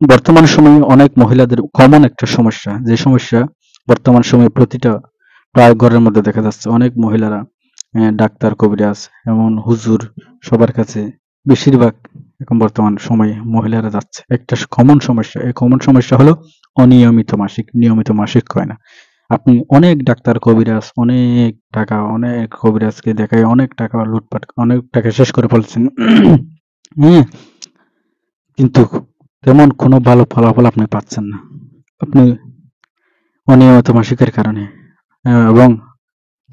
বর্তমান সময়ে অনেক মহিলাদের কমন একটা সমস্যা, যে সমস্যা বর্তমান সময়ে প্রতিটা প্রায় ঘরের মধ্যে দেখা যাচ্ছে। অনেক মহিলারা ডাক্তার, কবিরাজ, এমন হুজুর সবার কাছে বেশিরভাগ এখন বর্তমান সময়ে মহিলারা যাচ্ছে। একটা কমন সমস্যা, এই কমন সমস্যা হলো অনিয়মিত মাসিক। নিয়মিত মাসিক হয় না। আপনি অনেক ডাক্তার, কবিরাজ, অনেক টাকা, অনেক কবিরাজকে দেখায় অনেক টাকা লুটপাট, অনেক টাকা শেষ করে ফেলছেন। হ্যাঁ, কিন্তু তেমন কোনো ভালো ফলাফল আপনি পাচ্ছেন না। আপনি অনিয়মিত মাসিকের কারণে এবং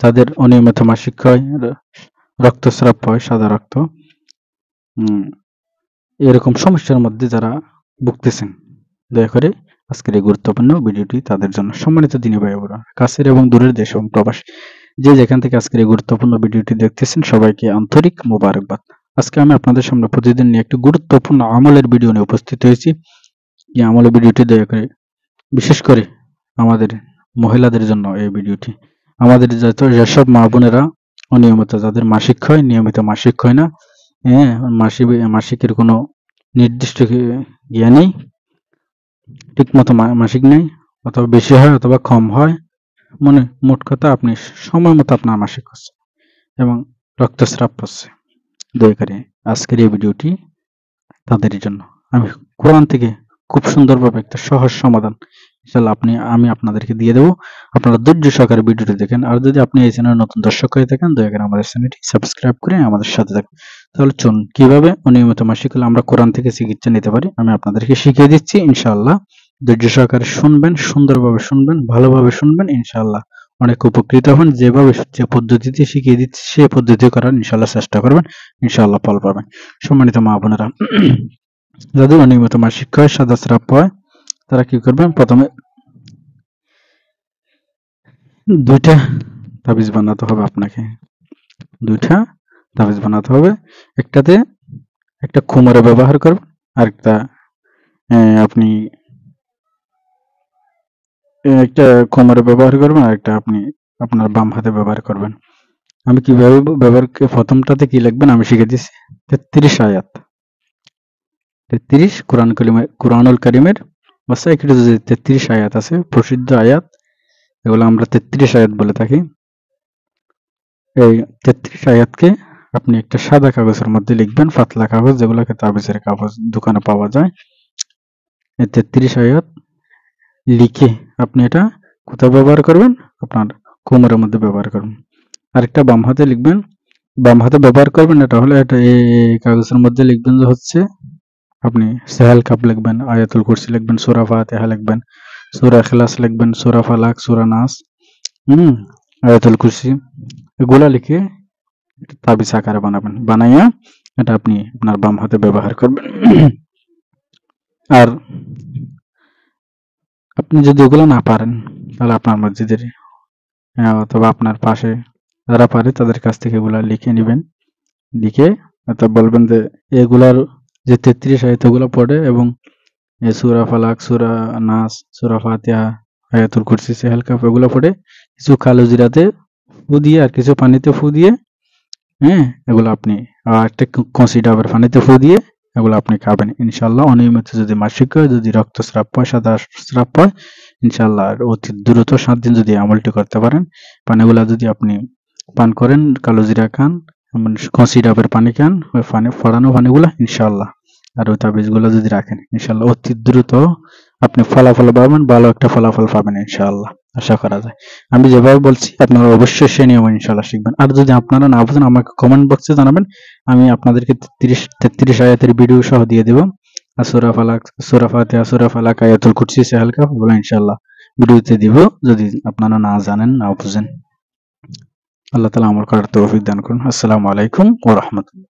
যাদের অনিয়মিত মাসিক হয়, রক্তস্রাব হয়, সাদা রক্ত, এরকম সমস্যার মধ্যে যারা ভুগতেছেন, দয়া করে আজকের এই গুরুত্বপূর্ণ ভিডিওটি তাদের জন্য। সম্মানিত দিনী ভাই বোনেরা, কাছের এবং দূরের দেশ এবং প্রবাস, যে যেখান থেকে আজকের এই গুরুত্বপূর্ণ ভিডিওটি দেখতেছেন, সবাইকে আন্তরিক মোবারকবাদ। আজকে আমি আপনাদের সামনে প্রতিদিন নিয়ে একটি গুরুত্বপূর্ণ আমলের ভিডিও নিয়ে উপস্থিত হয়েছি। এই আমলের ভিডিওটি দয়া করে, বিশেষ করে আমাদের মহিলাদের জন্য এই ভিডিওটি। আমাদের যেসব মা বোনেরা অনিয়মিত, যাদের মাসিক হয়, নিয়মিত মাসিক হয় না, হ্যাঁ, মাসিকের কোনো নির্দিষ্ট ইয়ে নেই, ঠিক মতো মাসিক নেই, অথবা বেশি হয় অথবা কম হয়, মানে মোট কথা আপনি সময় মতো আপনার মাসিক হচ্ছে এবং রক্তস্রাব হচ্ছে, দয়া করে আজকের এই ভিডিওটি তাদের জন্য। আমি কোরআন থেকে খুব সুন্দরভাবে একটা সহজ সমাধান ইনশাআল্লাহ আমি আপনাদেরকে দিয়ে দেবো। আপনারা ধৈর্য সহকারে ভিডিওটি দেখেন। আর যদি আপনি এই চ্যানেলে নতুন দর্শক হয়ে থাকেন, দয়া করে আমাদের চ্যানেলটি সাবস্ক্রাইব করে আমাদের সাথে থাকুন। তাহলে চলুন, কিভাবে অনিয়মিত মাসিক হলে আমরা কোরআন থেকে চিকিৎসা নিতে পারি আমি আপনাদেরকে শিখিয়ে দিচ্ছি ইনশাআল্লাহ। ধৈর্য সহকারে শুনবেন, সুন্দরভাবে শুনবেন, ভালোভাবে শুনবেন, ইনশাআল্লাহ অনেক উপকৃত হবেন। যে পদ্ধতিতে শিখিয়ে দিচ্ছি সেই পদ্ধতি করার ইনশাআল্লাহ চেষ্টা করবেন, ইনশাআল্লাহ ফল পাবেন। সম্মানিত মা বোনেরা, যাদের অনিয়মিত মাসিক হয়, সাদা স্রাব হয়, তারা কি করবেন? প্রথমে দুইটা তাবিজ বানাতে হবে আপনাকে। দুইটা তাবিজ বানাতে হবে। একটাতে একটা খুমারে ব্যবহার করবেন, আরেকটা আপনি একটা খুমারে ব্যবহার করবেন, আরেকটা আপনি আপনার বাম হাতে ব্যবহার করবেন। আমি কিভাবে ব্যবহার, প্রথমটাতে কি লিখবেন আমি শিখে দিচ্ছি। 33 আয়াত, 33 কুরআনুল কারীমের বাসায় 33 আয়াত আছে, প্রসিদ্ধ আয়াত, এগুলো আমরা 33 আয়াত বলে থাকি। এই 33 আয়াতকে আপনি একটা সাদা কাগজের মধ্যে লিখবেন, পাতলা কাগজ, যেগুলোকে তাবিজের কাগজ দোকানে পাওয়া যায়। এই 33 আয়াত লিখে আপনি এটা কোথায় ব্যবহার করবেন? আপনার কোমরের মধ্যে ব্যবহার করবেন। আরেকটা বাম হাতে লিখবেন, বাম হাতে ব্যবহার করবেন, এটা হলো এটা এই কাগজের মধ্যে লিখবেন যে হচ্ছে আপনি সেহেল কাপ লিখবেন, আয়াতুল কুরসি লিখবেন, সূরা ফাতিহা লিখবেন, সূরা ইখলাস লিখবেন, সূরা ফালাক, সূরা নাস, আয়াতুল কুরসি, এগুলা লিখে তাবিজ আকারে বানাবেন। বানাইয়া এটা আপনি আপনার বাম হাতে ব্যবহার করবেন। আর আপনি যদি ওগুলো না পারেন, তাহলে আপনার মসজিদের অথবা আপনার পাশে যারা পারে তাদের কাছ থেকে এগুলা লিখে নেবেন। লিখে বলবেন যে এগুলার যে 33 আয়াত ওগুলো পড়ে এবং সূরা ফালাক, সূরা নাস, সূরা ফাতিহা, আয়াতুল কুরসি, সেহেল কাফ এগুলো পড়ে কিছু কালো জিরাতে ফু দিয়ে আর কিছু পানিতে ফু দিয়ে, এগুলো আপনি একটা কষি ডাবের পানিতে ফু দিয়ে এগুলো আপনি খাবেন ইনশাআল্লাহ। অনিয়মিত যদি মাসিক হয়, যদি রক্তস্রাব হয়, সাদা স্রাব হয়, ইনশাআল্লাহ অতি দ্রুত 7 দিন যদি আমলটি করতে পারেন, পানিগুলা যদি আপনি পান করেন, কালো জিরা খান, কষি ডাবের পানি খান, ওই পানি ফোড়ানো পানিগুলা ইনশাআল্লাহ, আর ওই তাবিজগুলো যদি রাখেন, ইনশাআল্লাহ অতি দ্রুত আপনি ফলাফল পাবেন, ভালো একটা ফলাফল পাবেন ইনশাআল্লাহ, আশা করা যায়। আমি যেভাবে বলছি আপনারা অবশ্যই সেই নিয়ম ইনশাআল্লাহ শিখবেন। আর যদি আপনারা না বুঝেন আমাকে কমেন্ট বক্সে জানাবেন, আমি আপনাদেরকে 33 আয়াতের ভিডিও সহ দিয়ে দেব। আর সূরা ফালাক, সূরা ফাতিহা, সূরা ফালাক, আয়াতুল কুরসি, সেহেল কাফ ওগুলো ইনশাআল্লাহ ভিডিওতে দিব, যদি আপনারা না জানেন, না বুঝেন। আল্লাহ তাআলা আমল করার তৌফিক দান করুন। আসসালামু আলাইকুম ওয়া রাহমাতুল্লাহ।